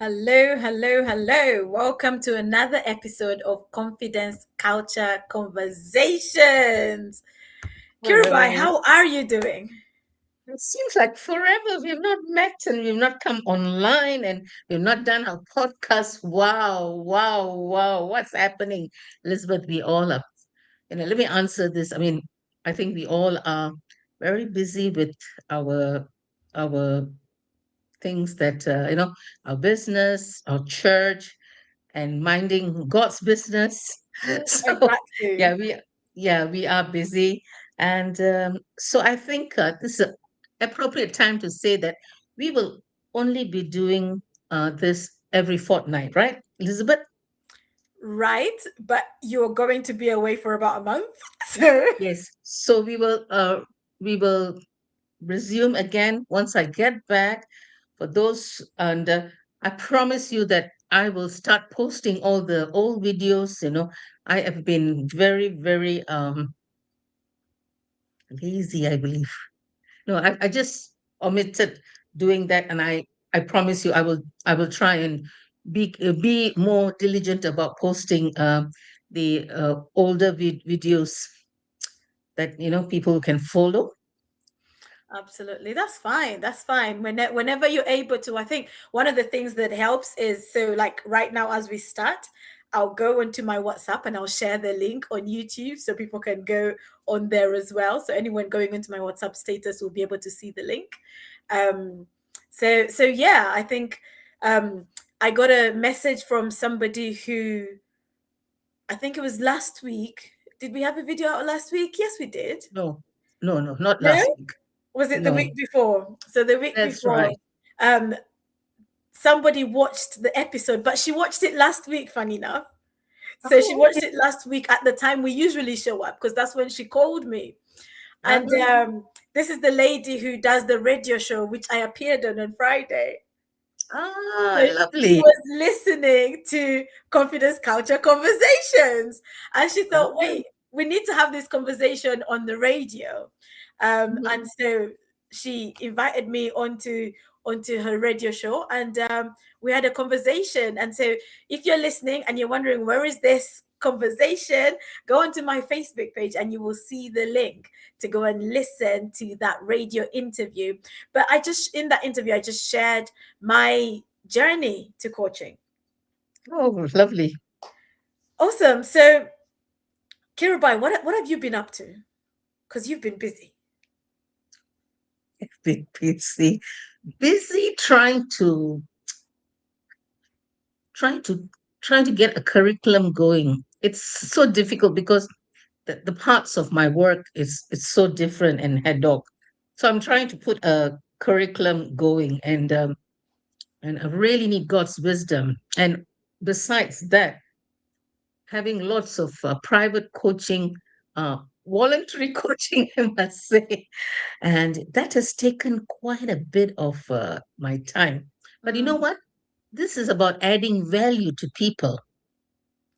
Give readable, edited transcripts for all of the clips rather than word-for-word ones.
Hello, hello, hello. Welcome to another episode of Confidence Culture Conversations. Kirubai, Hello. how are you doing? It seems like forever we've not met and we've not come online and we've not done our podcast. Wow, wow, wow. What's happening? Elizabeth, we all are, let me answer this. I think we all are very busy with our our things that our business, our church, and minding God's business. So Exactly. yeah, we are busy, and so I think this is an appropriate time to say that we will only be doing this every fortnight, right, Elizabeth? Right, but you're going to be away for about a month. So, Yes. So we will resume again once I get back. For those, and I promise you that I will start posting all the old videos. I have been very, very lazy, I believe. No, I just omitted doing that, and I promise you I will try and be more diligent about posting the older videos that people can follow. absolutely, that's fine. That's fine. Whenever you're able to, I think one of the things that helps is so, like right now, as we start, I'll go onto my WhatsApp and I'll share the link on YouTube so people can go on there as well. So anyone going into my WhatsApp status will be able to see the link. Um, so yeah, I think um, I got a message from somebody who I think it was last week. Did we have a video out last week? Yes, we did. No, no, no, not No? last week. Was it the No, week before? So the week that's before, right. um, somebody watched the episode, but she watched it last week, funny enough. So she Oh, watched okay. it last week at the time we usually show up because that's when she called me. And Uh-huh. this is the lady who does the radio show, which I appeared on Friday. Ah, So she lovely. was listening to Confidence Culture Conversations, and she thought, Oh, wait, we need to have this conversation on the radio. And mhm. so she invited me onto her radio show, and we had a conversation. And so if you're listening and you're wondering where is this conversation, go onto my Facebook page and you will see the link to go and listen to that radio interview. But I just in that interview I just shared my journey to coaching. Oh, lovely. Awesome. So, Kirubai, what have you been up to? Because you've been busy. Big busy, busy trying to trying to get a curriculum going. It's so difficult because the parts of my work is it's so different and ad hoc. So I'm trying to put a curriculum going, and I really need God's wisdom. And besides that, having lots of private coaching, voluntary coaching, I must say, and that has taken quite a bit of my time. But you know Mm, what? This is about adding value to people.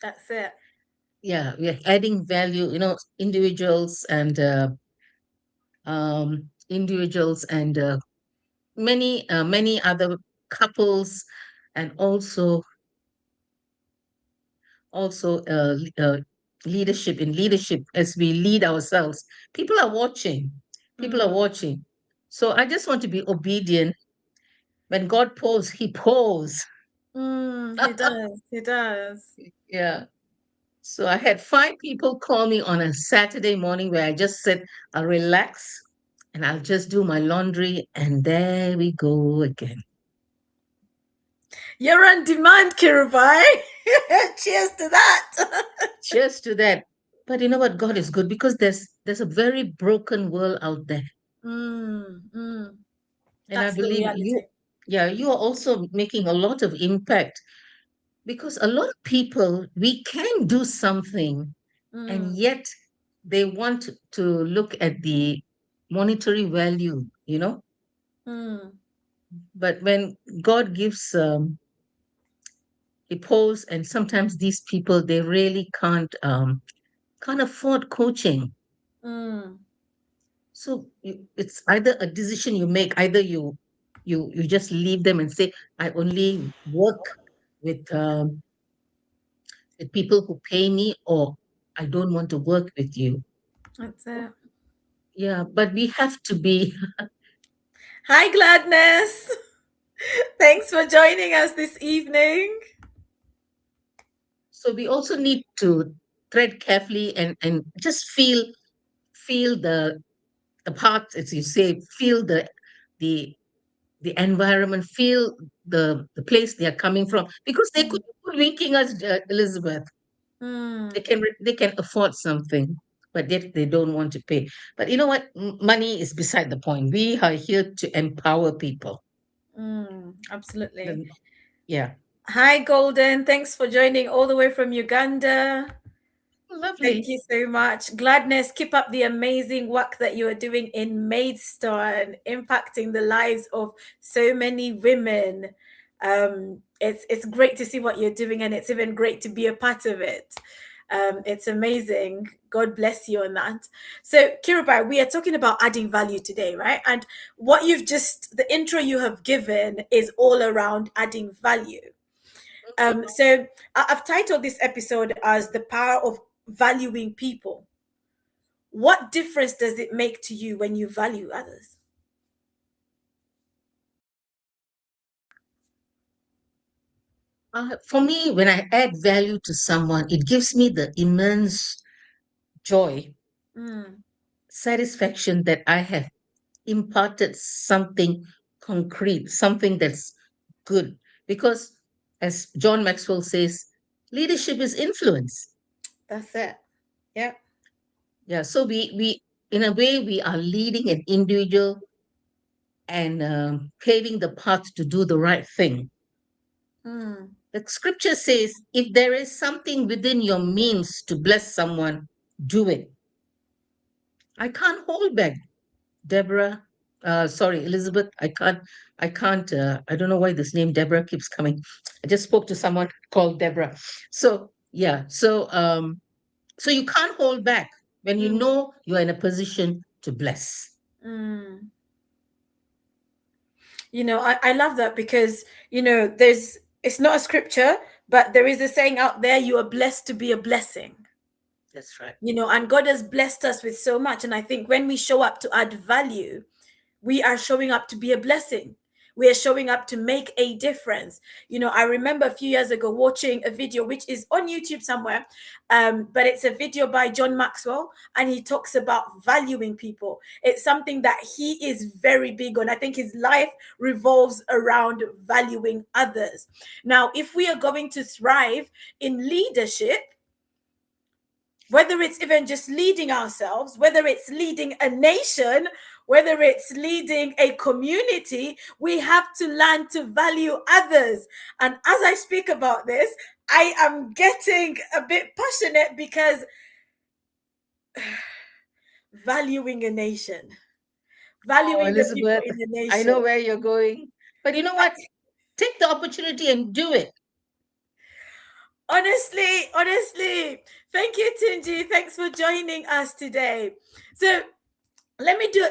that's it. Yeah, we are adding value, individuals and many other couples, and also leadership in leadership as we lead ourselves. People are watching. People are Mm, watching. So I just want to be obedient. When God pulls, He pulls. he does. He does. Yeah. So I had five people call me on a Saturday morning where I just said, I'll relax and I'll just do my laundry. And there we go again. You're on demand, Kirubai. Cheers to that. Just to that. But you know what? God is good because there's a very broken world out there. Mm. And I That's the believe reality. you are also making a lot of impact because a lot of people, we can do something, and Mm, yet they want to look at the monetary value. mm, But when God gives a pose, and sometimes these people they really can't afford coaching. mm, So it's either a decision you make, either you you just leave them and say, I only work with people who pay me, or I don't want to work with you. That's it. Yeah, but we have to be. Hi, Gladness. Thanks for joining us this evening. So we also need to tread carefully and just feel the parts, as you say, feel the the environment, feel the place they are coming from, because they could Mm, be hoodwinking us, Elizabeth. mm, They can afford something, but yet they don't want to pay. But you know what? Money is beside the point. We are here to empower people. absolutely. Then- Yeah, Hi, Golden. Thanks for joining all the way from Uganda. Thank lovely. you so much. Gladness, keep up the amazing work that you are doing in Maidstone and impacting the lives of so many women. It's great to see what you're doing, and it's even great to be a part of it. It's amazing. God bless you on that. So, Kirubai, we are talking about adding value today, right? And what you've just, the intro you have given is all around adding value. So I've titled this episode as The Power of Valuing People. What difference does it make to you when you value others? For me, when I add value to someone, it gives me the immense joy, Mm, satisfaction that I have imparted something concrete, something that's good. Because, as John Maxwell says, leadership is influence. that's it. Yeah. Yeah, so we in a way we are leading an individual and paving the path to do the right thing. Mm, The scripture says, if there is something within your means to bless someone, do it. I can't hold back, Deborah. Sorry, Elizabeth. I don't know why this name Deborah keeps coming. I just spoke to someone called Deborah. So yeah, so you can't hold back when you mm, know you are in a position to bless. mm. I love that because, there's, it's not a scripture, but there is a saying out there, you are blessed to be a blessing. That's right. And God has blessed us with so much. And I think when we show up to add value, we are showing up to be a blessing. We are showing up to make a difference. I remember a few years ago watching a video which is on YouTube somewhere, but it's a video by John Maxwell, and he talks about valuing people. It's something that he is very big on. I think his life revolves around valuing others. Now, if we are going to thrive in leadership, whether it's even just leading ourselves, whether it's leading a nation, whether it's leading a community, we have to learn to value others. And as I speak about this, I am getting a bit passionate because valuing a nation, Oh, valuing the people Elizabeth, in the I nation. know where you're going. But you know what? Take the opportunity and do it. Honestly, thank you, Tunji. Thanks for joining us today. So let me do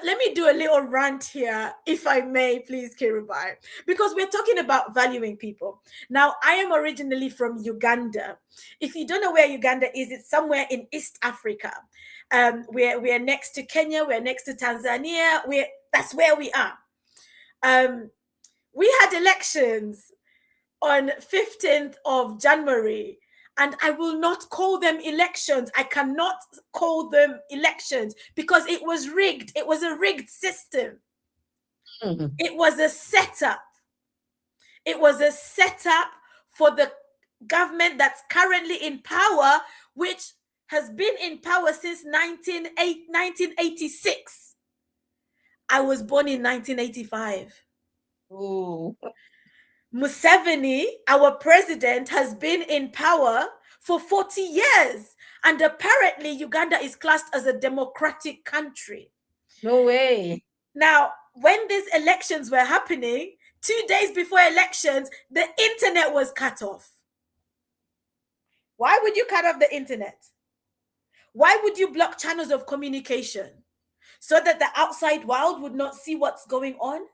a little rant here, if I may, please, Kirubai, because we're talking about valuing people. Now, I am originally from Uganda. If you don't know where Uganda is, it's somewhere in East Africa. We're next to Kenya, we're next to Tanzania. That's where we are. Um, we had elections on 15th of January. And I will not call them elections. I cannot call them elections because it was rigged. It was a rigged system. Mhm. It was a setup. It was a setup for the government that's currently in power, which has been in power since 1986. I was born in 1985. Oh, Museveni, our president, has been in power for 40 years. And apparently, Uganda is classed as a democratic country. no way. Now, when these elections were happening, 2 days before elections, the internet was cut off. Why would you cut off the internet? Why would you block channels of communication? So that the outside world would not see what's going on?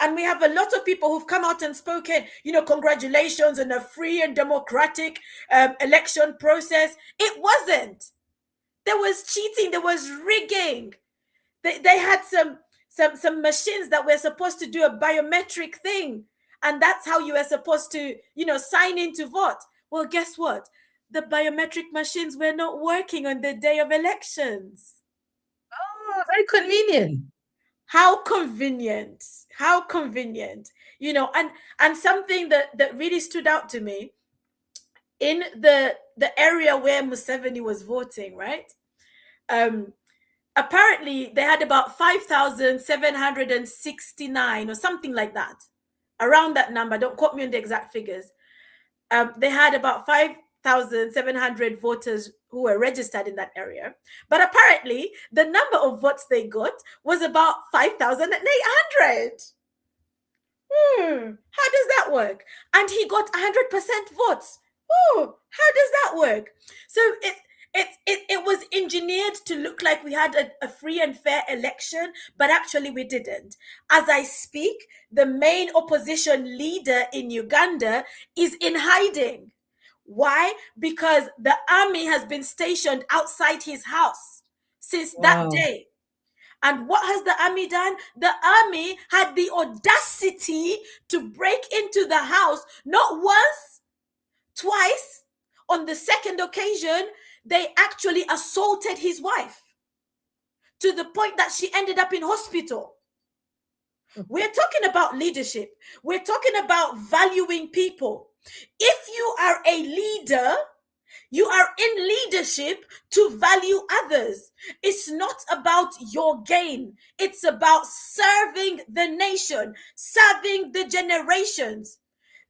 And we have a lot of people who've come out and spoken, congratulations on a free and democratic election process. It wasn't. There was cheating, there was rigging. They had some machines that were supposed to do a biometric thing, and that's how you were supposed to sign in to vote. Well, guess what? The biometric machines were not working on the day of elections. Oh, very convenient. How convenient. How convenient. And something that really stood out to me in the area where Museveni was voting, right? um Apparently they had about 5,769 or something like that, around that number. Don't quote me on the exact figures. They had about 5,700 voters who were registered in that area, but apparently the number of votes they got was about 5,800. How does that work? And he got 100% votes. How does that work? So it was engineered to look like we had a free and fair election, but actually we didn't. As I speak, the main opposition leader in Uganda is in hiding. Why? Because the army has been stationed outside his house since that Wow. day. And what has the army done? The army had the audacity to break into the house, not once, twice. On the second occasion, they actually assaulted his wife to the point that she ended up in hospital. We're talking about leadership. We're talking about valuing people. If you are a leader, you are in leadership to value others. It's not about your gain. It's about serving the nation, serving the generations.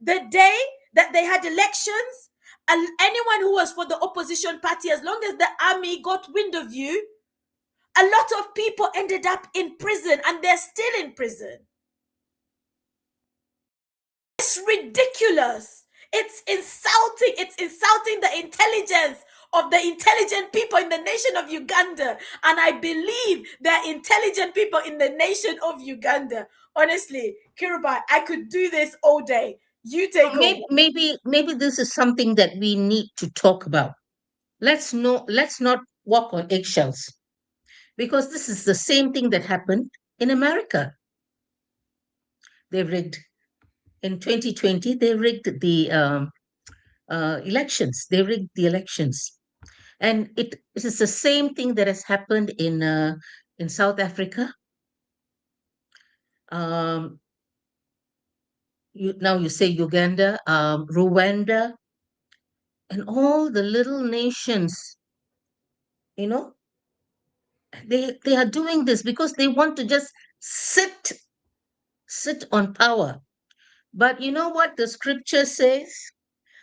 The day that they had elections, and anyone who was for the opposition party, as long as the army got wind of you, a lot of people ended up in prison, and they're still in prison. It's ridiculous. It's insulting. It's insulting the intelligence of the intelligent people in the nation of Uganda. And I believe there are intelligent people in the nation of Uganda. Honestly, Kirubai, I could do this all day. You So take over. maybe this is something that we need to talk about. Let's not walk on eggshells, because this is the same thing that happened in America. They rigged in 2020. They rigged the elections. They rigged the elections, and it is the same thing that has happened in South Africa. Um, now you say Uganda, Rwanda, and all the little nations. You know, they are doing this because they want to just sit on power. But you know what the scripture says?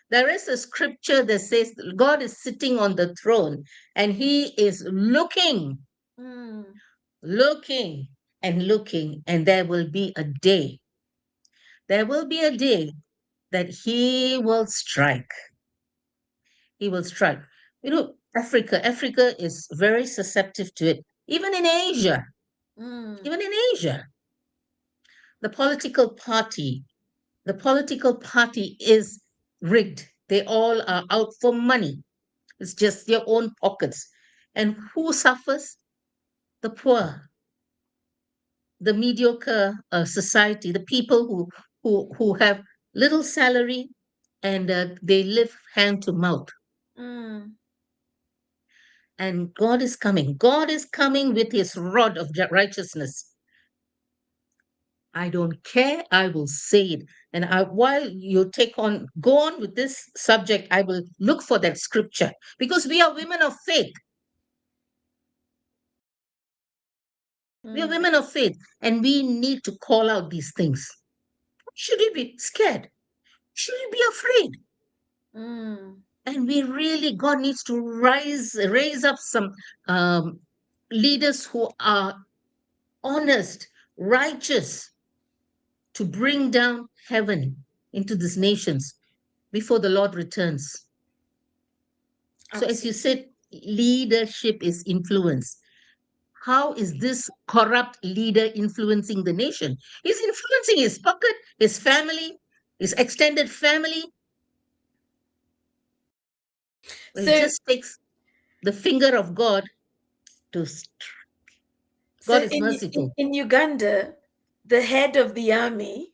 There is a scripture that says God is sitting on the throne and he is Mm, looking and looking, and there will be a day that he will strike. He will strike. You know, Africa is very susceptible to it. mm, Even in Asia, the political party, the political party is rigged. They all are out for money. It's just their own pockets. And who suffers? The poor, the mediocre society, the people who have little salary, and they live hand to mouth. mm. And God is coming. God is coming with his rod of righteousness. I don't care. I will say it. And while you go on with this subject, I will look for that scripture, because we are women of faith. We are Mm, women of faith, and we need to call out these things. Should we be scared? Should we be afraid? mm, And we really, God needs to raise up some um, leaders who are honest, righteous, to bring down heaven into these nations before the Lord returns. So, as you absolutely. said, leadership is influence. How is this corrupt leader influencing the nation? He's influencing his pocket, his family, his extended family. He So, just takes the finger of God to. so God is merciful. in Uganda, the head of the army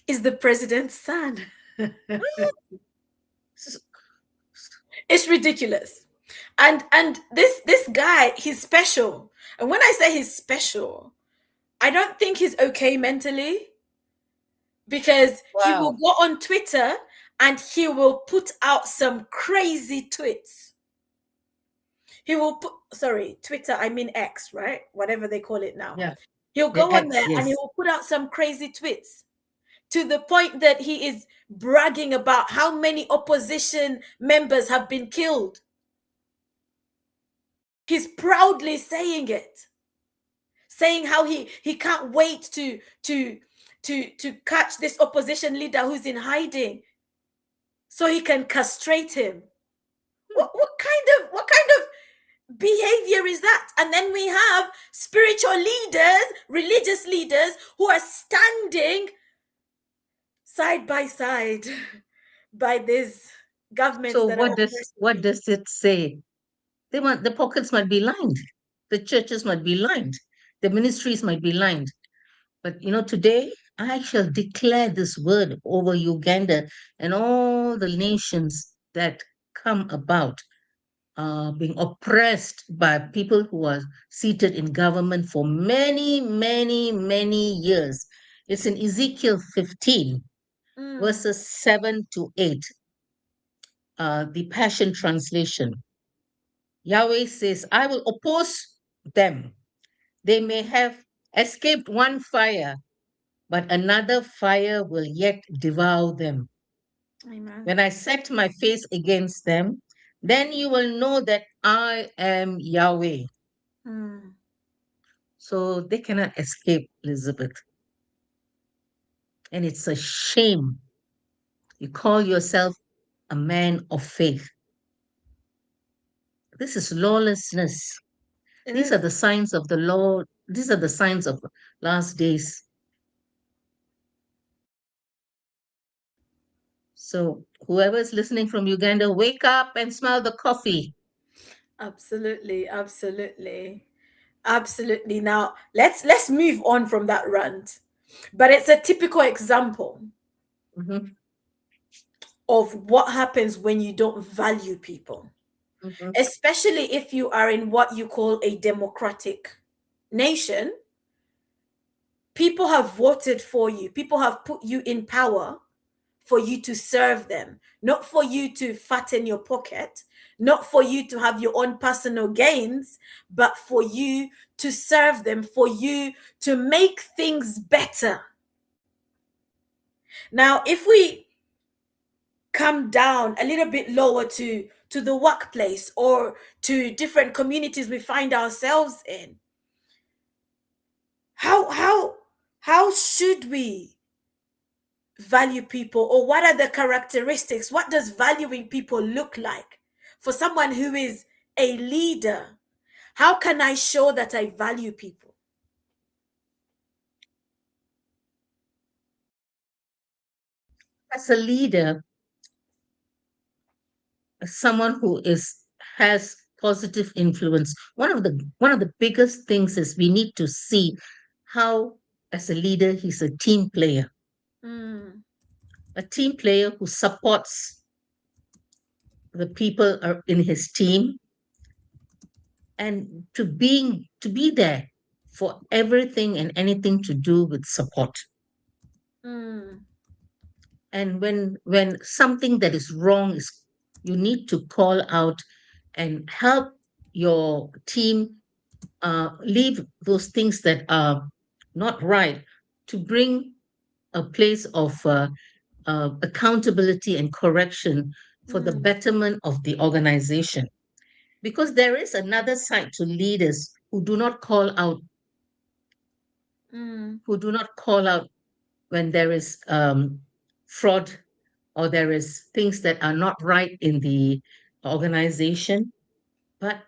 is the president's son. S- It's ridiculous. And this guy, he's special. And when I say he's special, I don't think he's okay mentally, because he will Wow. go on Twitter and he will put out some crazy tweets. He will put, sorry, Twitter, I mean X, right? Whatever they call it now. Yeah. He'll The go on X, there and he yes. will put out some crazy tweets, to the point that he is bragging about how many opposition members have been killed. He's proudly saying it, saying how he can't wait to catch this opposition leader who's in hiding so he can castrate him. What kind of behavior is that? And then we have spiritual leaders, religious leaders, who are standing side by side by these governments So that are what oppressing. does it say? The pockets might be lined, the churches might be lined, the ministries might be lined. But today I shall declare this word over Uganda and all the nations that come about being oppressed by people who are seated in government for many, many, many years. It's in Ezekiel 15, Mm, verses 7 to 8, the Passion Translation. Yahweh says, I will oppose them. They may have escaped one fire, but another fire will yet devour them. amen. When I set my face against them, then you will know that I am Yahweh. Mm, So they cannot escape, Elizabeth. And it's a shame. You call yourself a man of faith. This is lawlessness. it These are is. the signs of the Lord. These are the signs of last days. So whoever is listening from Uganda, wake up and smell the coffee. Absolutely, absolutely. Absolutely. Now, let's move on from that rant. But it's a typical example Mhm, of what happens when you don't value people, mhm, especially if you are in what you call a democratic nation. People have voted for you. People have put you in power for you to serve them, not for you to fatten your pocket, not for you to have your own personal gains, but for you to serve them, for you to make things better. Now, if we come down a little bit lower to the workplace or to different communities we find ourselves in, how should we value people, or what are the characteristics? What does valuing people look like for someone who is a leader? How can I show that I value people? As a leader, as someone who is has positive influence, one of the biggest things is we need to see how, as a leader, he's a team player, Mm, a team player who supports the people are in his team, and to be there for everything and anything to do with support. mm, And when something that is wrong is, you need to call out and help your team leave those things that are not right, to bring a place of accountability and correction for the mm, betterment of the organization. Because there is another side to leaders mm, who do not call out when there is fraud, or there is things that are not right in the organization, but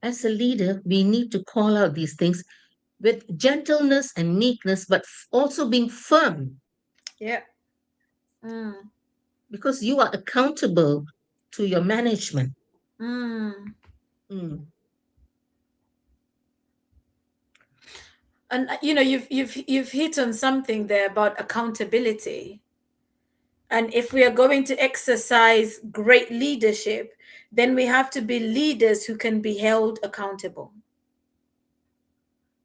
as a leader, we need to call out these things with gentleness and meekness, but also being firm Yeah. Mm. because you are accountable to your management. Mm. Mm, And you've hit on something there about accountability. And if we are going to exercise great leadership, then we have to be leaders who can be held accountable.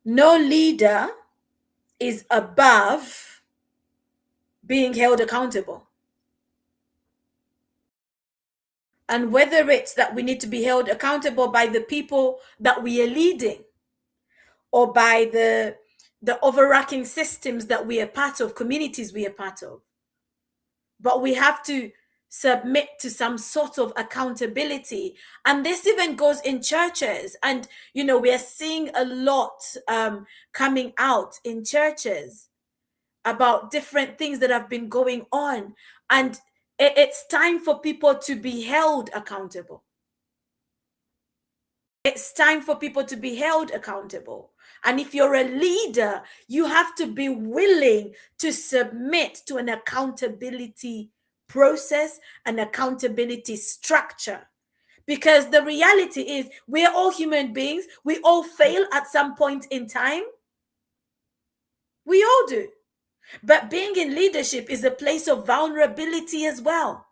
No leader is above being held accountable. And whether it's that we need to be held accountable by the people that we are leading, or by the overarching systems that we are part of, communities we are part of, but we have to submit to some sort of accountability. And this even goes in churches. And we are seeing a lot coming out in churches about different things that have been going on. And it's time for people to be held accountable. It's time for people to be held accountable. And if you're a leader, you have to be willing to submit to an accountability process, an accountability structure. Because the reality is, we're all human beings. We all fail at some point in time. We all do. But being in leadership is a place of vulnerability as well.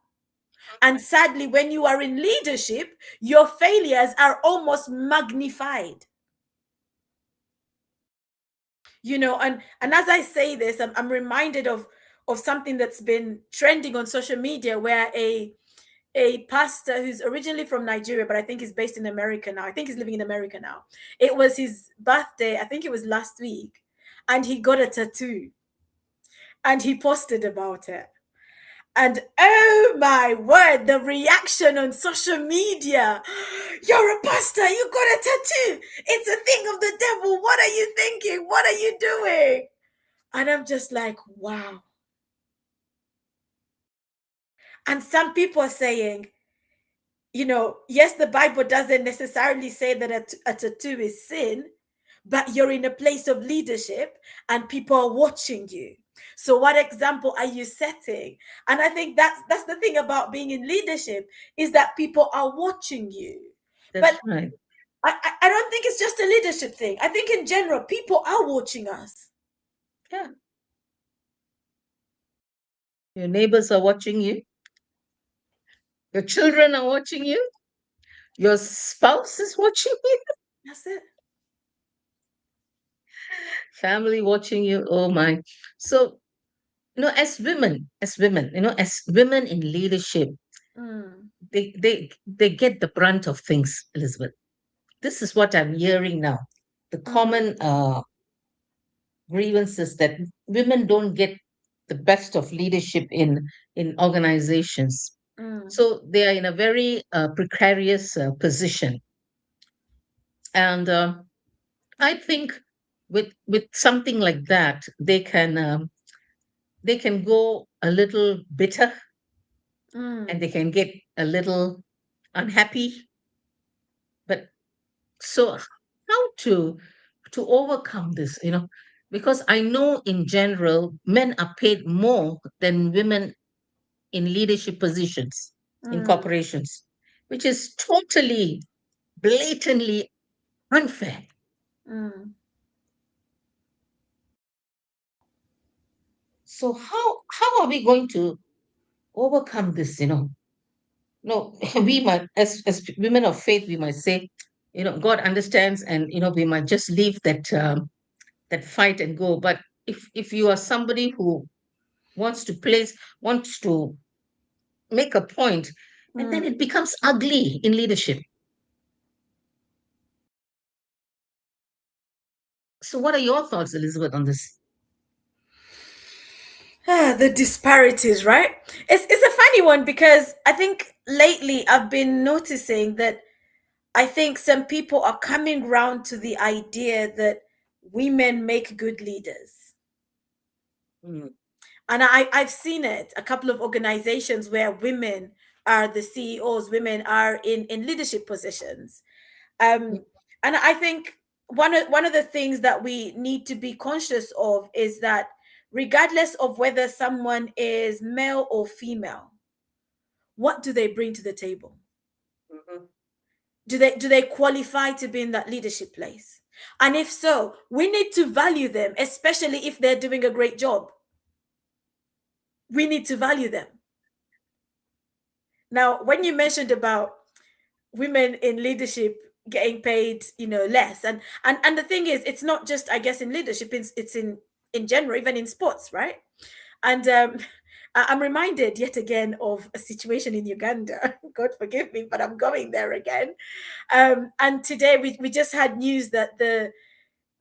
And sadly, when you are in leadership, your failures are almost magnified. And as I say this, I'm reminded of something that's been trending on social media, where a pastor who's originally from Nigeria, but I think he's based in America now. I think he's living in America now. It was his birthday, I think it was last week, and he got a tattoo, and he posted about it. And oh my word, the reaction on social media. You're a pastor, you got a tattoo. It's a thing of the devil. What are you thinking? What are you doing? And I'm just like, wow. And some people are saying, yes, the Bible doesn't necessarily say that a tattoo is sin, but you're in a place of leadership and people are watching you. So what example are you setting? And I think that's the thing about being in leadership, is that people are watching you. that's But right. I don't think it's just a leadership thing. I think in general, people are watching us. Yeah. Your neighbors are watching you. Your children are watching you. Your spouse is watching you. That's it. Family watching you. Oh my. So, as women in leadership, Mm, they get the brunt of things, Elizabeth. This is what I'm hearing now. The mm, common grievance is that women don't get the best of leadership in organizations. mm, So they are in a very precarious position. And I think with something like that, they can go a little bitter and mm, they can get a little unhappy. But so how to overcome this? Because I know in general men are paid more than women in leadership positions in mm, corporations, which is totally blatantly unfair. mm. So how are we going to overcome this? No, we might, as women of faith, we might say, God understands, and we might just leave that fight and go. But if you are somebody who wants to make a point, and then Mm. it becomes ugly in leadership. So what are your thoughts, Elizabeth, on this? The disparities, right? It's a funny one, because I think lately I've been noticing that I think some people are coming round to the idea that women make good leaders. Mm, And I've seen it, a couple of organizations where women are the CEOs, women are in leadership positions. And I think one of the things that we need to be conscious of is that regardless of whether someone is male or female, what do they bring to the table? Mhm. Do they qualify to be in that leadership place? And if so, we need to value them, especially if they're doing a great job. We need to value them. Now, when you mentioned about women in leadership getting paid, less, and the thing is, it's not just, I guess, in leadership, it's in general, even in sports, right? And I'm reminded yet again of a situation in Uganda. God forgive me, but I'm going there again. And today we just had news that the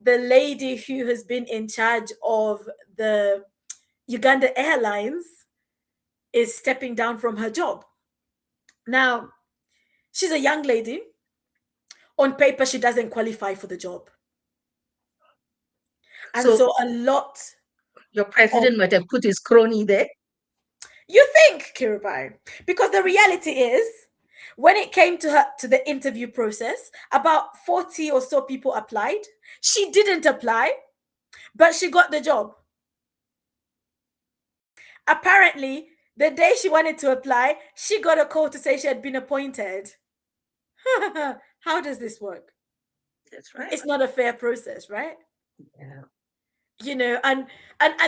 lady who has been in charge of the Uganda Airlines is stepping down from her job. Now, she's a young lady. On paper, she doesn't qualify for the job. And So so a lot your of, president might have put his crony there. you think, Kirubai, because the reality is, when it came to her to the interview process, about 40 or so people applied. She didn't apply, but she got the job. Apparently, the day she wanted to apply, she got a call to say she had been appointed. How does this work? That's right. It's not a fair process, right? Yeah. And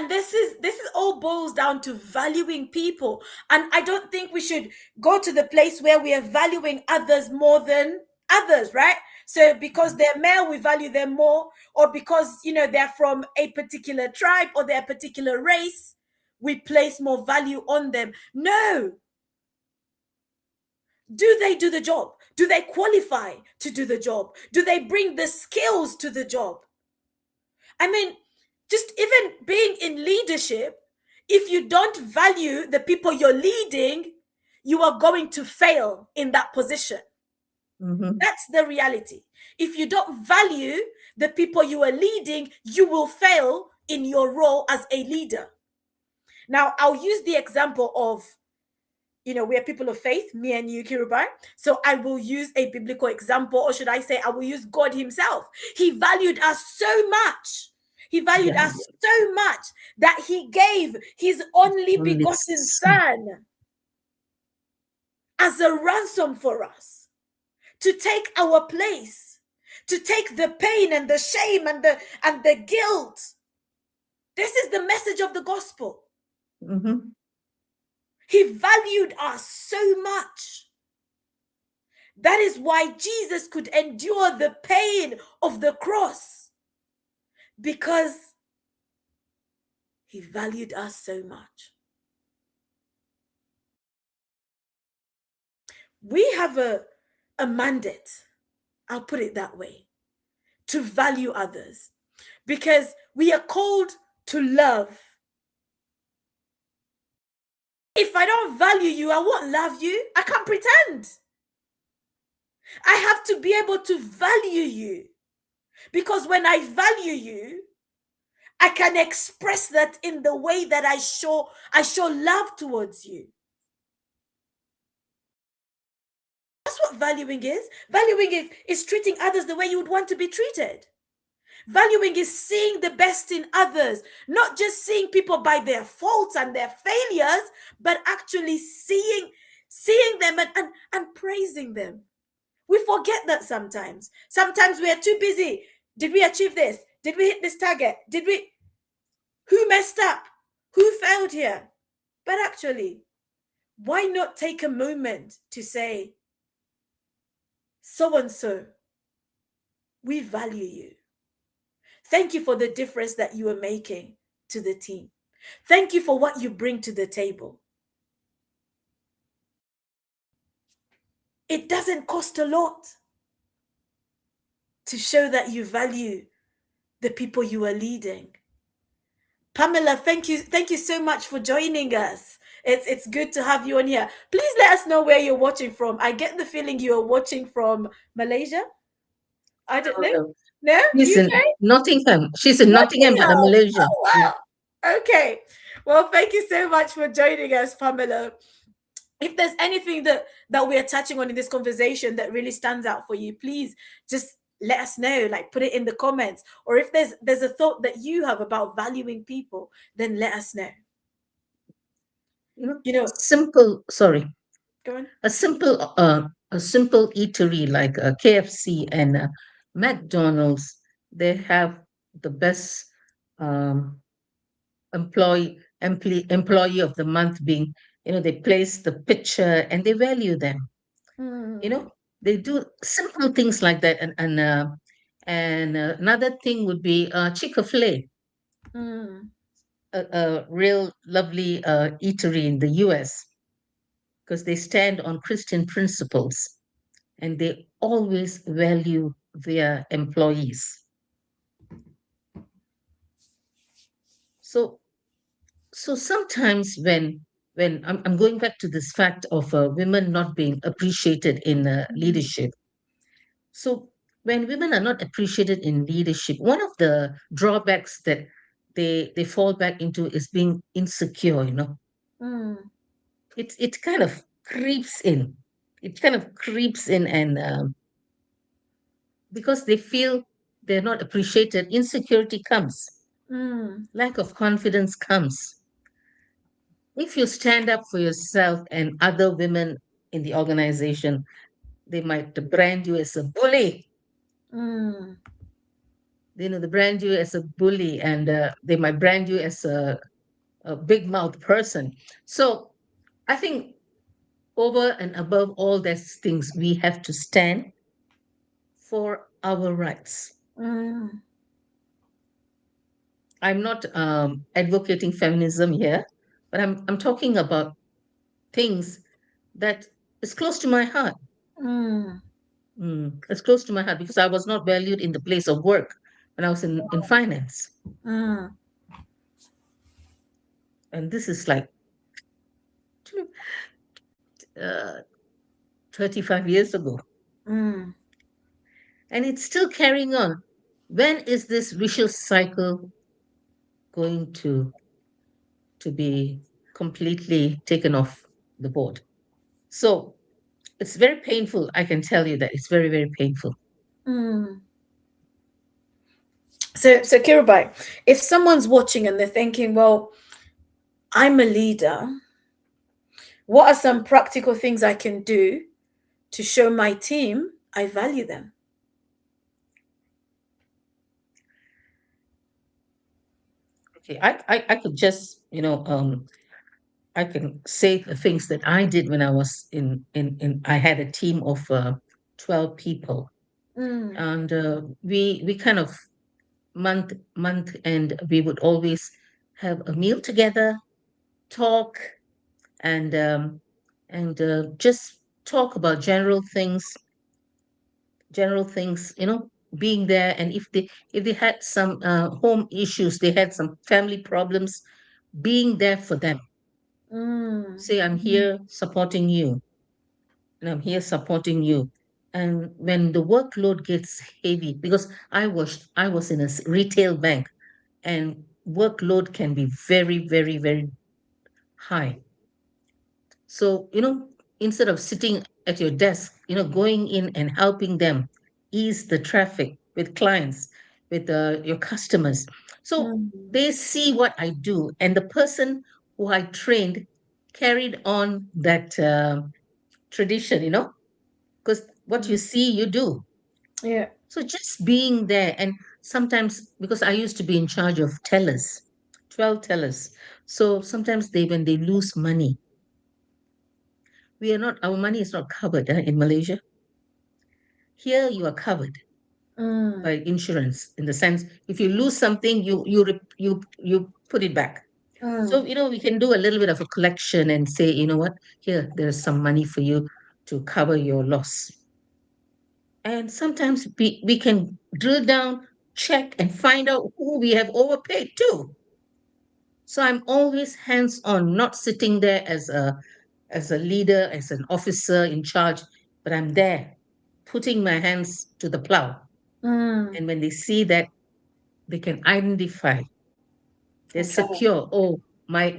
this is all boils down to valuing people. And I don't think we should go to the place where we are valuing others more than others, right? So because they're male, we value them more, or because they're from a particular tribe or they're a particular race, we place more value on them. No. Do they do the job? Do they qualify to do the job? Do they bring the skills to the job? I mean, just even being in leadership, if you don't value the people you're leading, you are going to fail in that position. Mhm. That's the reality. If you don't value the people you are leading, you will fail in your role as a leader. Now, I'll use the example of, we're people of faith, me and you, Kirubai. So I will use a biblical example, or should I say, I will use God Himself. He valued us so much. He valued Yeah. us so much that He gave His only Only begotten Son as a ransom for us, to take our place, to take the pain and the shame and the guilt. This is the message of the gospel. Mhm. He valued us so much. That is why Jesus could endure the pain of the cross, because He valued us so much. We have a mandate, I'll put it that way, to value others, because we are called to love. If I don't value you, I won't love you. I can't pretend. I have to be able to value you, because when I value you, I can express that in the way that I show love towards you. That's what valuing is. Valuing is treating others the way you would want to be treated. Valuing is seeing the best in others, not just seeing people by their faults and their failures, but actually seeing them and praising them. We forget that sometimes. Sometimes we are too busy. Did we achieve this? Did we hit this target? Who messed up? Who failed here? But actually, why not take a moment to say, so and so, we value you. Thank you for the difference that you are making to the team. Thank you for what you bring to the table. It doesn't cost a lot to show that you value the people you are leading. Pamela, thank you so much for joining us. It's good to have you on here. Please let us know where you're watching from. I get the feeling you are watching from Malaysia. I don't No, know. no. No, She's in UK. Nottingham. She's in Nottingham, but I'm Nottingham. Malaysian. Oh Yeah. wow. Okay. Well, thank you so much for joining us, Pamela. If there's anything that we are touching on in this conversation that really stands out for you, please just let us know, like put it in the comments. Or if there's a thought that you have about valuing people, then let us know. You know, You know, simple, sorry, go on. a simple eatery like KFC and McDonald's, they have the best um, employee of the month being, they place the picture and they value them. You Mm, know, they do simple things like that. And another thing would be Chick-fil-A, mm, a real lovely eatery in the US, because they stand on Christian principles and they always value their employees. So, so sometimes when I'm going back to this fact of women not being appreciated in mm, leadership. So when women are not appreciated in leadership, one of the drawbacks that they fall back into is being insecure. mm, It kind of creeps in. It kind of creeps in, and because they feel they're not appreciated, insecurity comes, mm, lack of confidence comes. If you stand up for yourself and other women in the organization, they might brand you as a bully. mm, They brand you as a bully, and they might brand you as a big mouth person. So I think over and above all these things, we have to stand for our rights. mm, I'm not advocating feminism here, but I'm talking about things that is close to my heart. mm, It's close to my heart because I was not valued in the place of work when I was in finance. mm, And this is like uh, 35 years ago. mm, And it's still carrying on. When is this vicious cycle going to be completely taken off the board? So it's very painful. I can tell you that it's very, very painful. mm. So Kirubai, if someone's watching and they're thinking, well, I'm a leader, what are some practical things I can do to show my team I value them? Okay, I could just, I can say the things that I did when I was in I had a team of 12 people. Mm, And we kind of month and we would always have a meal together, talk, and just talk about general things, being there. And if they had some home issues, they had some family problems, being there for them. mm, Say, I'm mm, here supporting you, and I'm here supporting you. And when the workload gets heavy, because I was in a retail bank, and workload can be very, very, very high. So, instead of sitting at your desk, going in and helping them ease the traffic with clients, with your customers. So mm, they see what I do, and the person who I trained carried on that tradition, because what you mm. see, you do. Yeah. So just being there, and sometimes because I used to be in charge of tellers, 12 tellers. So sometimes when they lose money, our money is not covered in Malaysia. Here you are covered Mm, by insurance, in the sense if you lose something, you put it back. mm, So we can do a little bit of a collection and say, you know what, here there's some money for you to cover your loss. And sometimes we can drill down, check, and find out who we have overpaid to. So I'm always hands on, not sitting there as a leader, as an officer in charge, but I'm there putting my hands to the plow. mm. And when they see that, they can identify. They're Okay. secure. Oh, my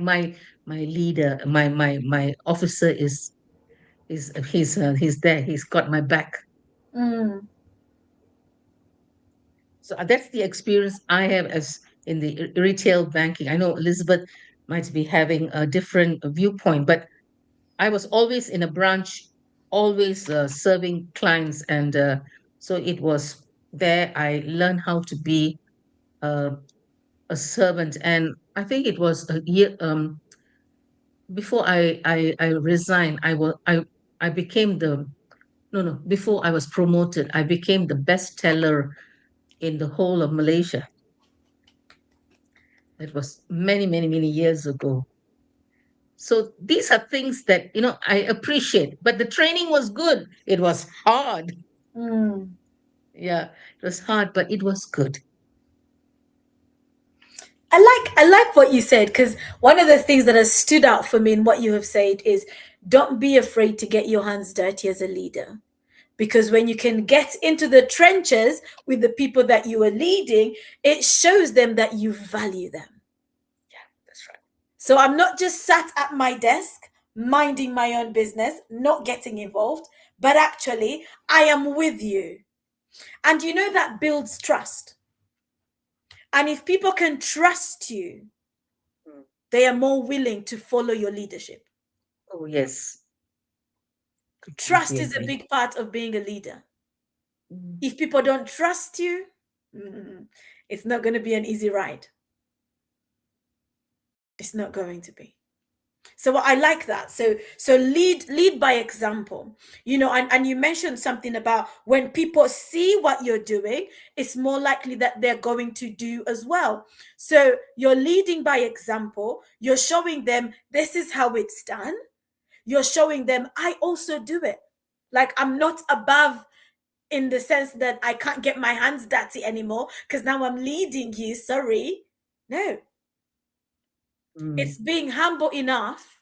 leader, my officer is he's there. He's got my back. Mm. So that's the experience I have as in the retail banking. I know Elizabeth might be having a different viewpoint, but I was always in a branch, always serving clients, and so it was there I learned how to be uh, a servant. And I think it was a year before I resigned. I became the no no before I was promoted, I became the best teller in the whole of Malaysia. That was many years ago. So these are things that, I appreciate. But the training was good. It was hard. Mm. Yeah, it was hard, but it was good. I like what you said, because one of the things that has stood out for me in what you have said is don't be afraid to get your hands dirty as a leader. Because when you can get into the trenches with the people that you are leading, it shows them that you value them. Yeah, that's right. So I'm not just sat at my desk minding my own business, not getting involved, but actually I am with you. And you know that builds trust. And if people can trust you, Mm. they are more willing to follow your leadership. Oh, yes, completely Trust is a agree. big part of being a leader. Mm. If people don't trust you, it's not going to be an easy ride. It's not going to be. So I like that. So lead by example. And you mentioned something about when people see what you're doing, it's more likely that they're going to do as well. So you're leading by example. You're showing them this is how it's done. You're showing them I also do it. Like I'm not above in the sense that I can't get my hands dirty anymore because now I'm leading you. Sorry. No, Mm. it's being humble enough.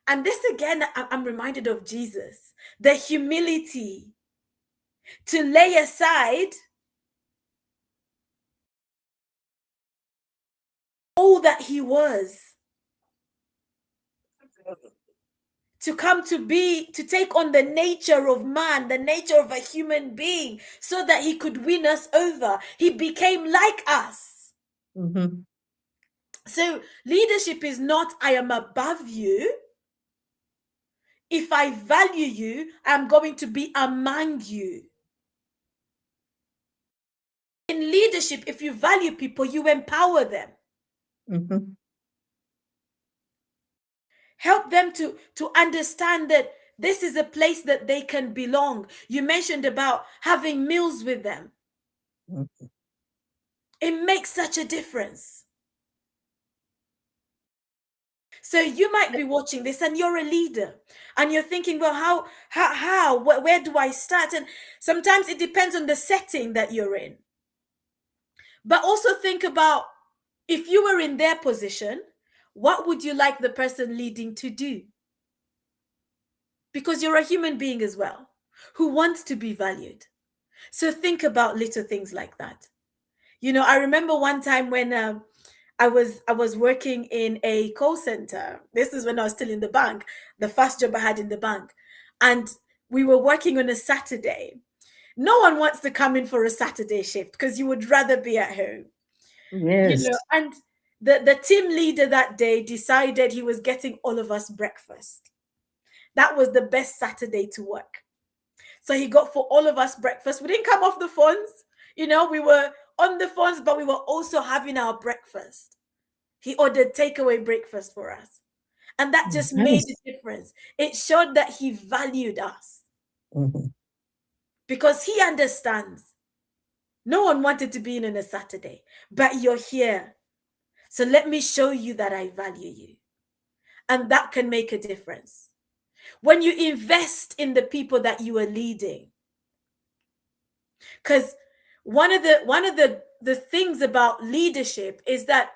And this again, I'm reminded of Jesus, the humility to lay aside all that he was, to come to be, to take on the nature of man, the nature of a human being, so that he could win us over. He became like us. Mm-hmm. So leadership is not, I am above you. If I value you, I'm going to be among you. In leadership, if you value people, you empower them. Mm-hmm. Help them to understand that this is a place that they can belong. You mentioned about having meals with them. Mm-hmm. It makes such a difference. So you might be watching this and you're a leader and you're thinking, well, where do I start? And sometimes it depends on the setting that you're in. But also think about, if you were in their position, what would you like the person leading to do? Because you're a human being as well who wants to be valued. So think about little things like that. I remember one time when I was working in a call center. This is when I was still in the bank, the first job I had in the bank, and we were working on a Saturday. No one wants to come in for a Saturday shift because you would rather be at home. Yes. And the team leader that day decided he was getting all of us breakfast. That was the best Saturday to work. So he got for all of us breakfast. We didn't come off the phones. We were on the phones, but we were also having our breakfast. He ordered takeaway breakfast for us. And that just made Nice. a difference. It showed that he valued us Mm-hmm. because he understands. No one wanted to be in on a Saturday, but you're here. So let me show you that I value you. And that can make a difference. When you invest in the people that you are leading, because one of the things about leadership is that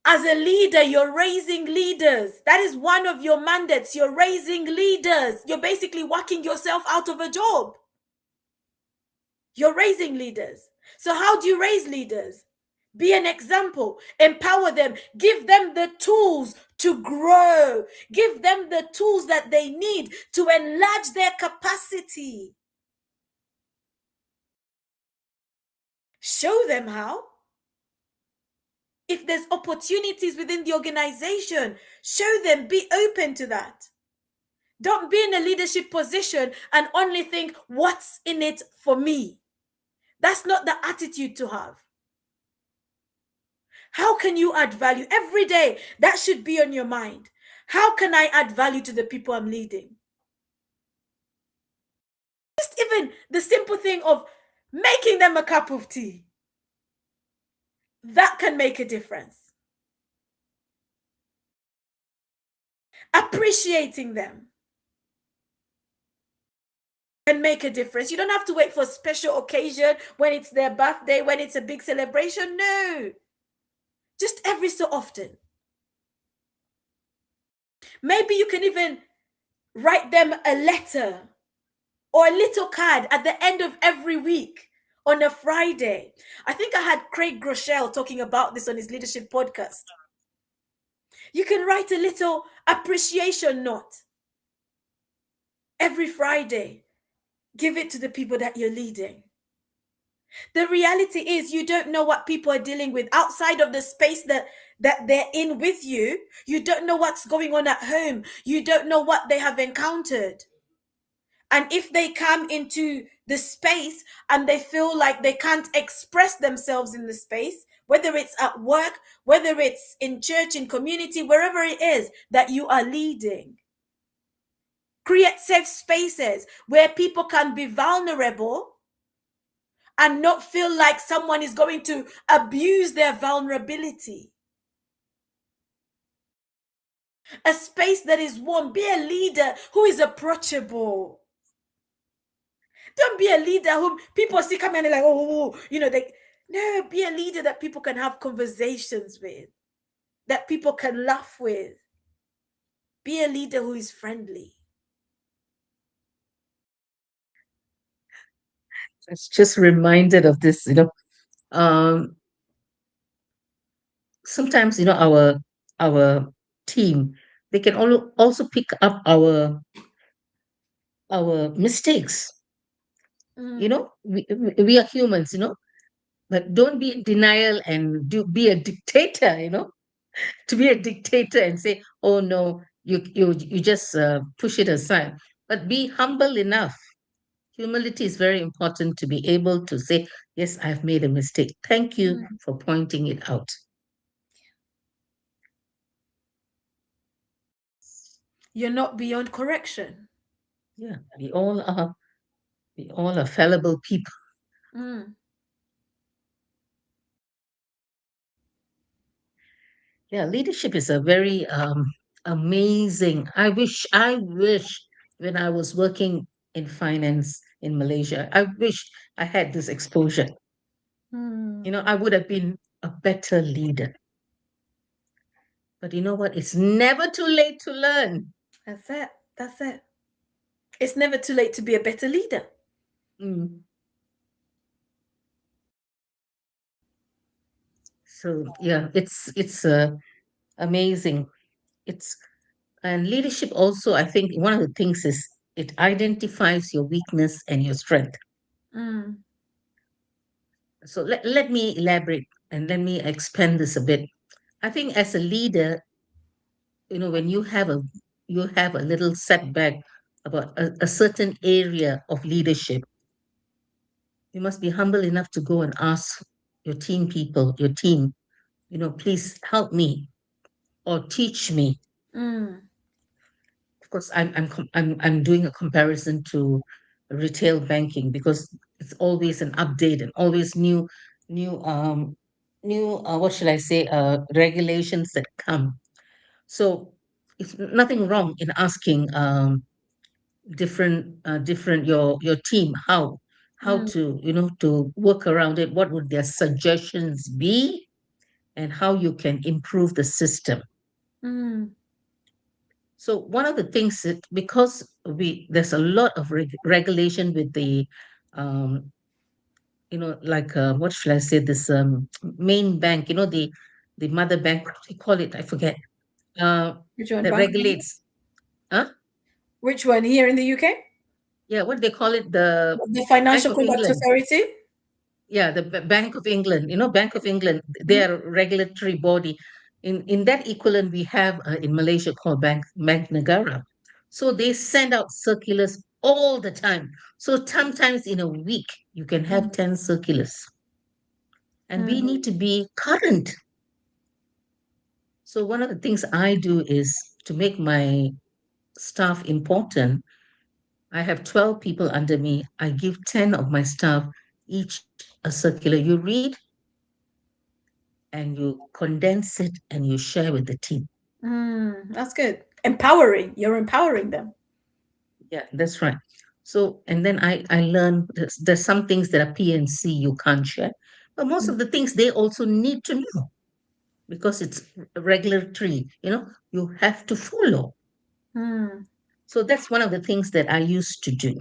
as a leader, you're raising leaders. That is one of your mandates. You're raising leaders. You're basically working yourself out of a job. You're raising leaders. So how do you raise leaders? Be an example, empower them, give them the tools to grow, give them the tools that they need to enlarge their capacity. Show them how. If there's opportunities within the organization, show them, be open to that. Don't be in a leadership position and only think, what's in it for me? That's not the attitude to have. How can you add value? Every day, that should be on your mind. How can I add value to the people I'm leading? Just even the simple thing of making them a cup of tea, that can make a difference. Appreciating them can make a difference. You don't have to wait for a special occasion when it's their birthday, when it's a big celebration. No, just every so often. Maybe you can even write them a letter or a little card at the end of every week on a Friday. I think I had Craig Groeschel talking about this on his leadership podcast. You can write a little appreciation note every Friday. Give it to the people that you're leading. The reality is you don't know what people are dealing with outside of the space that they're in with you. You don't know what's going on at home. You don't know what they have encountered. And if they come into the space and they feel like they can't express themselves in the space, whether it's at work, whether it's in church, in community, wherever it is that you are leading, create safe spaces where people can be vulnerable and not feel like someone is going to abuse their vulnerability. A space that is warm. Be a leader who is approachable. Don't be a leader whom people see coming and like, oh, no, be a leader that people can have conversations with, that people can laugh with. Be a leader who is friendly. It's just reminded of this, um, sometimes, our team, they can also pick up our mistakes. We are humans, but don't be in denial and be a dictator, to be a dictator and say, oh no, you just push it aside. But be humble enough. Humility is very important to be able to say, yes, I've made a mistake. Thank you for pointing it out. You're not beyond correction. Yeah, we all are fallible people. Mm. Yeah, leadership is a very amazing. I wish when I was working in finance in Malaysia, I wish I had this exposure. Mm. I would have been a better leader. But you know what? It's never too late to learn. That's it. That's it. It's never too late to be a better leader. Mm. So yeah, it's amazing. It's And leadership also, I think one of the things is it identifies your weakness and your strength. Mm. So let me elaborate and let me expand this a bit. I think as a leader, when you have a little setback about a certain area of leadership, you must be humble enough to go and ask your team people, your team, please help me or teach me. Mm. Of course, I'm doing a comparison to retail banking because it's always an update and always new what should I say, regulations that come. So it's nothing wrong in asking different your team how Mm. to work around it. What would their suggestions be, and how you can improve the system. Mm. So one of the things that, because there's a lot of regulation with the um like what should I say, this main bank, the mother bank, what do you call it, I forget, uh Which one? that Bank of England? regulates, huh? Which one? Here in the UK? Yeah, what do they call it, the The Bank Financial of Conduct England. Authority? yeah, the Bank of England, Bank of England, Mhm. their regulatory body. In that equivalent, we have in Malaysia called Bank Negara. So they send out circulars all the time. So sometimes in a week, you can have 10 circulars. And we need Mm. to be current. So one of the things I do is to make my staff important. I have 12 people under me. I give 10 of my staff each a circular. You read and you condense it and you share with the team. That's good. Empowering. You're empowering them. Yeah, that's right. So, and then I learn there's some things that are P and C you can't share, but most of the things they also need to know because it's regulatory, you have to follow. Mm. So that's one of the things that I used to do.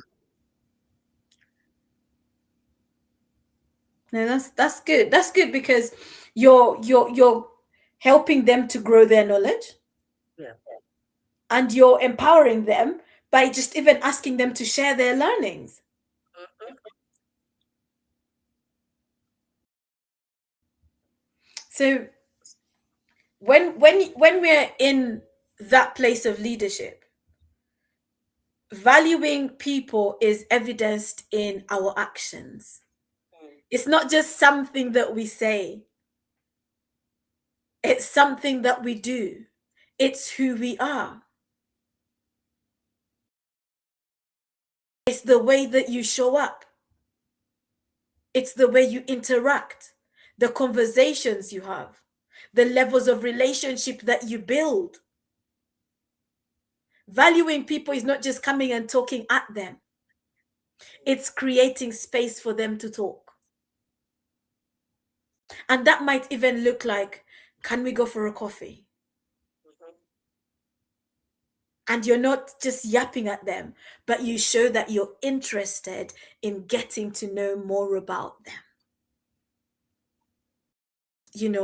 No, that's good. That's good because you're helping them to grow their knowledge, Yeah. and you're empowering them by just even asking them to share their learnings. So when we're in that place of leadership, valuing people is evidenced in our actions. It's not just something that we say, it's something that we do. It's who we are. It's the way that you show up. It's the way you interact, the conversations you have, the levels of relationship that you build. Valuing people is not just coming and talking at them, it's creating space for them to talk. And that might even look like, can we go for a coffee? And you're not just yapping at them, but you show that you're interested in getting to know more about them.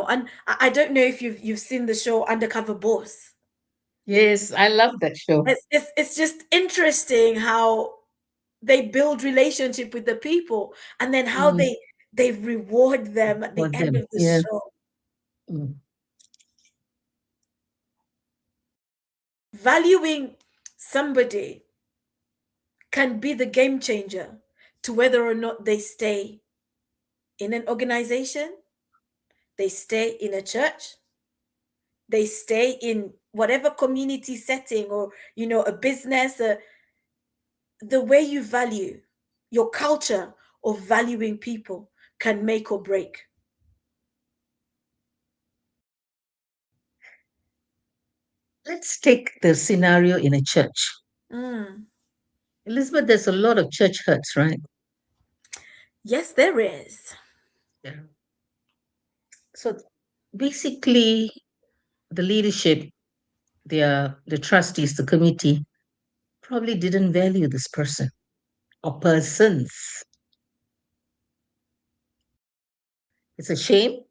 And I don't know if you've seen the show Undercover Boss. Yes, I love that show. It's just interesting how they build relationship with the people, and then how Mm, they reward them at the for end them. of the Yeah. show. Mm. Valuing somebody can be the game changer to whether or not they stay in an organization, they stay in a church, they stay in whatever community setting, or a business. The way you value, your culture of valuing people can make or break. Let's take the scenario in a church. Mm. Elizabeth, there's a lot of church hurts, right? Yes, there is. Yeah. So basically, the leadership, the trustees, the committee probably didn't value this person or persons. It's a shame.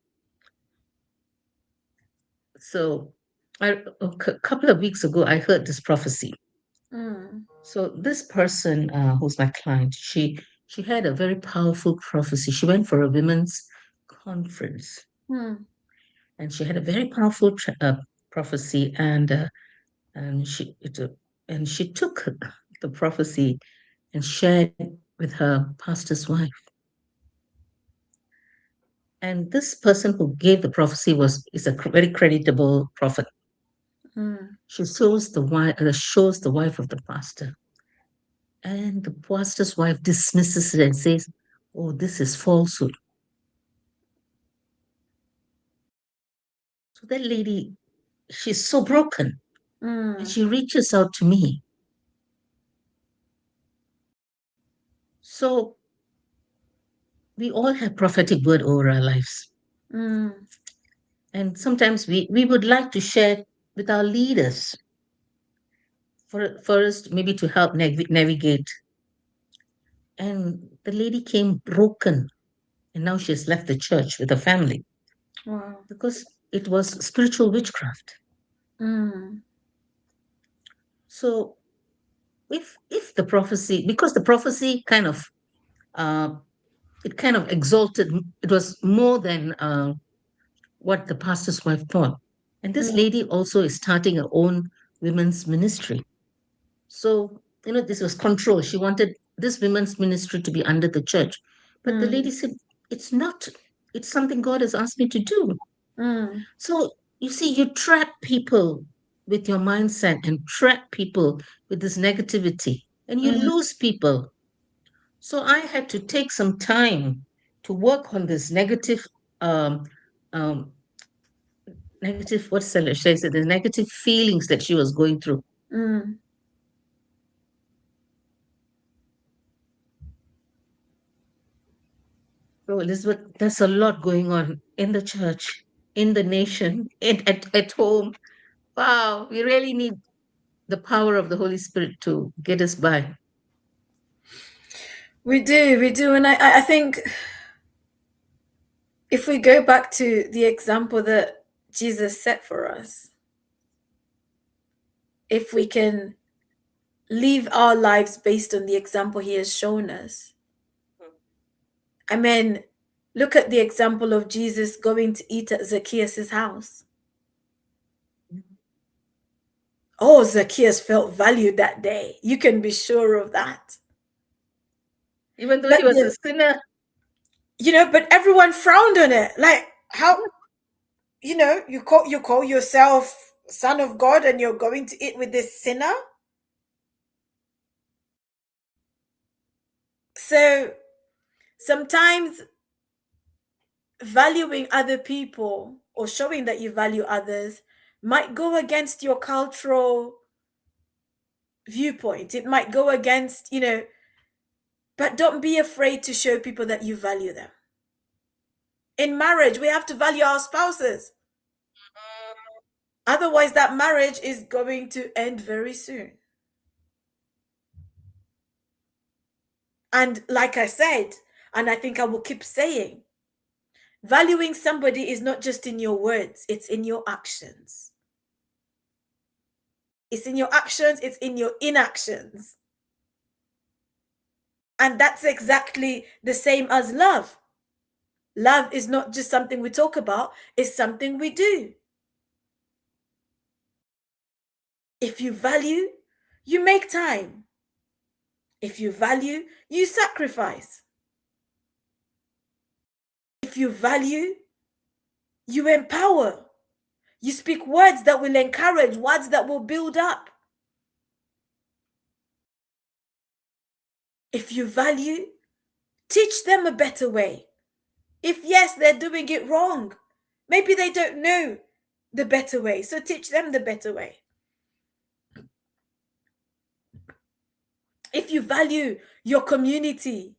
So, a couple of weeks ago, I heard this prophecy. Mm. So this person, who's my client, she had a very powerful prophecy. She went for a women's conference, Mm. and she had a very powerful prophecy, and she took the prophecy and shared with her pastor's wife. And this person who gave the prophecy is a very creditable prophet. Mm. She shows the wife of the pastor, and the pastor's wife dismisses it and says, "Oh, this is falsehood." So that lady, she's so broken, and Mm. she reaches out to me. So we all have prophetic word over our lives, Mm. and sometimes we would like to share with our leaders for us maybe to help navigate. And the lady came broken, and now she has left the church with her family Wow. because it was spiritual witchcraft. Mm. So if the prophecy, because the prophecy kind of uh, it kind of exalted. It was more than what the pastor's wife thought. And this Mm, lady also is starting her own women's ministry. So, this was control. She wanted this women's ministry to be under the church. But the lady mm, said, it's not, it's something God has asked me to do. mm, So, you see, you trap people with your mindset and trap people with this negativity, and you mm, lose people. So, I had to take some time to work on this um, um, what should I say, the negative feelings that she was going through. mm. So, Elizabeth, there's a lot going on in the church, in the nation, at home. Wow, we really need the power of the Holy Spirit to get us by. We do, and I think if we go back to the example that Jesus set for us, if we can live our lives based on the example he has shown us, I mean, look at the example of Jesus going to eat at Zacchaeus' house. Oh, Zacchaeus felt valued that day. You can be sure of that. Even though But he was a sinner. but everyone frowned on it. Like, how, you call yourself son of God and you're going to eat with this sinner? So sometimes valuing other people or showing that you value others might go against your cultural viewpoint. It might go against, but don't be afraid to show people that you value them. In marriage, we have to value our spouses. Otherwise, that marriage is going to end very soon. And like I said, and I think I will keep saying, valuing somebody is not just in your words, it's in your actions. It's in your actions, it's in your inactions. And that's exactly the same as love. Love is not just something we talk about, it's something we do. If you value, you make time. If you value, you sacrifice. If you value, you empower. You speak words that will encourage, words that will build up. If you value, teach them a better way. If yes, they're doing it wrong, maybe they don't know the better way, so teach them the better way. If you value your community,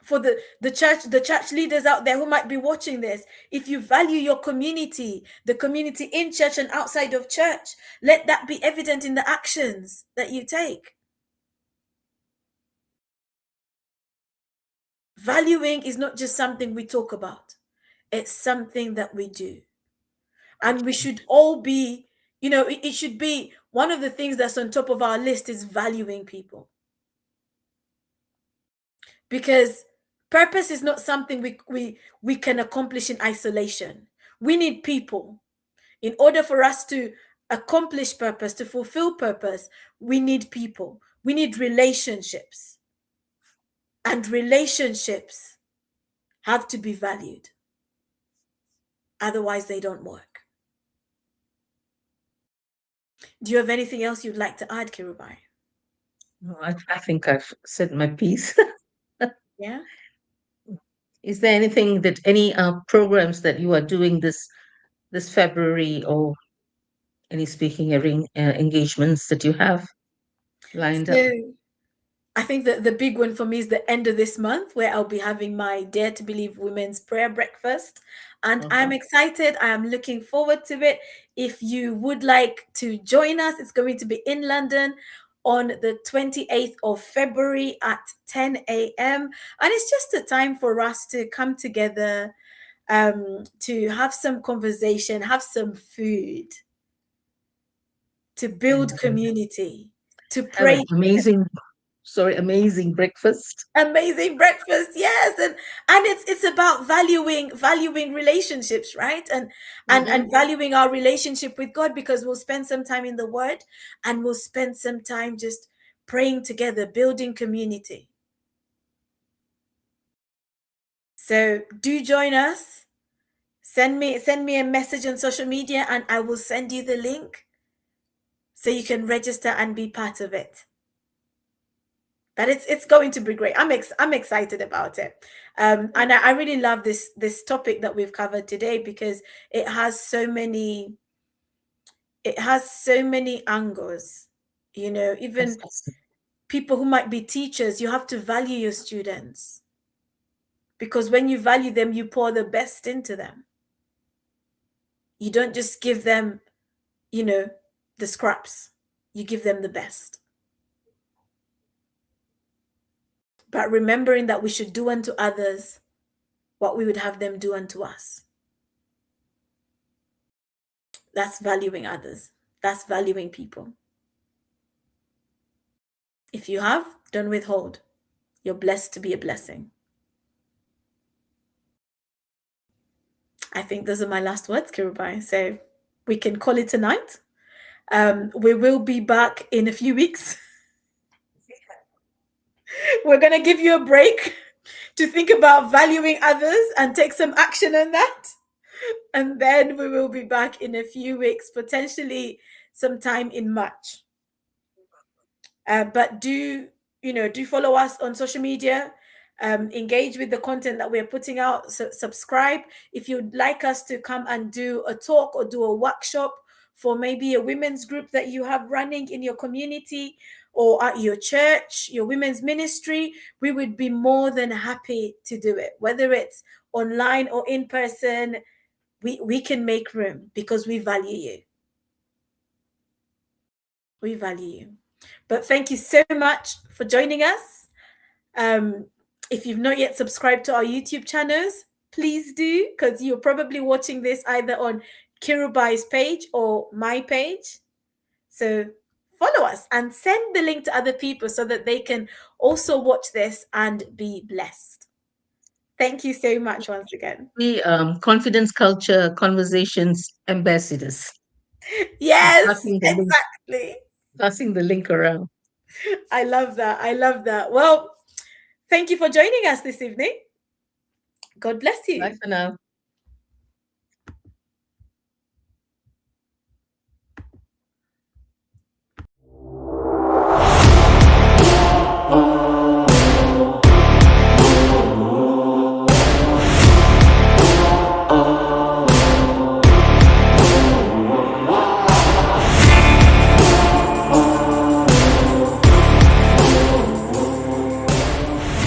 for the church leaders out there who might be watching this, if you value your community, the community in church and outside of church, let that be evident in the actions that you take. Valuing is not just something we talk about, it's something that we do. And we should all be, it should be one of the things that's on top of our list is valuing people. Because purpose is not something we can accomplish in isolation. We need people. In order for us to accomplish purpose, to fulfill purpose, we need people. We need relationships. And relationships have to be valued. Otherwise, they don't work. Do you have anything else you'd like to add, Kirubai? No, I think I've said my piece. Yeah. Is there any programs that you are doing this February, or any speaking engagements that you have lined up? So I think that the big one for me is the end of this month, where I'll be having my Dare to Believe Women's Prayer Breakfast. And I'm Uh-huh. excited. I am looking forward to it. If you would like to join us, it's going to be in London on the 28th of February at 10 a.m. And it's just a time for us to come together, to have some conversation, have some food, to build And community, to have pray an amazing together. sorry, amazing breakfast. Amazing breakfast, yes. And it's about valuing relationships, right? And Mhm. valuing our relationship with God, because we'll spend some time in the word, and we'll spend some time just praying together, building community. So do join us. Send me a message on social media, and I will send you the link so you can register and be part of it. But it's going to be great. I'm excited about it, and I really love this topic that we've covered today, because it has so many it has so many angles. That's Even awesome. people who might be teachers, you have to value your students, because when you value them, you pour the best into them. You don't just give them, you know, the scraps. You give them the best. But remembering that we should do unto others what we would have them do unto us. That's valuing others. That's valuing people. If you have, don't withhold. You're blessed to be a blessing. I think those are my last words, Kirubai. So we can call it a night. We will be back in a few weeks. We're going to give you a break to think about valuing others and take some action on that. And then we will be back in a few weeks, potentially sometime in March. But do follow us on social media, engage with the content that we're putting out, subscribe. If you'd like us to come and do a talk or do a workshop for maybe a women's group that you have running in your community or at your church, your women's ministry, we would be more than happy to do it. Whether it's online or in person, we can make room, because we value you. We value you. But thank you so much for joining us. Um, if you've not yet subscribed to our YouTube channels, please do, because you're probably watching this either on Kirubai's page or my page. So follow us and send the link to other people so that they can also watch this and be blessed. Thank you so much once again. We confidence culture conversations ambassadors. Yes, Passing the link, exactly. passing the link around. I love that. I love that. Well, thank you for joining us this evening. God bless Bye you. for now.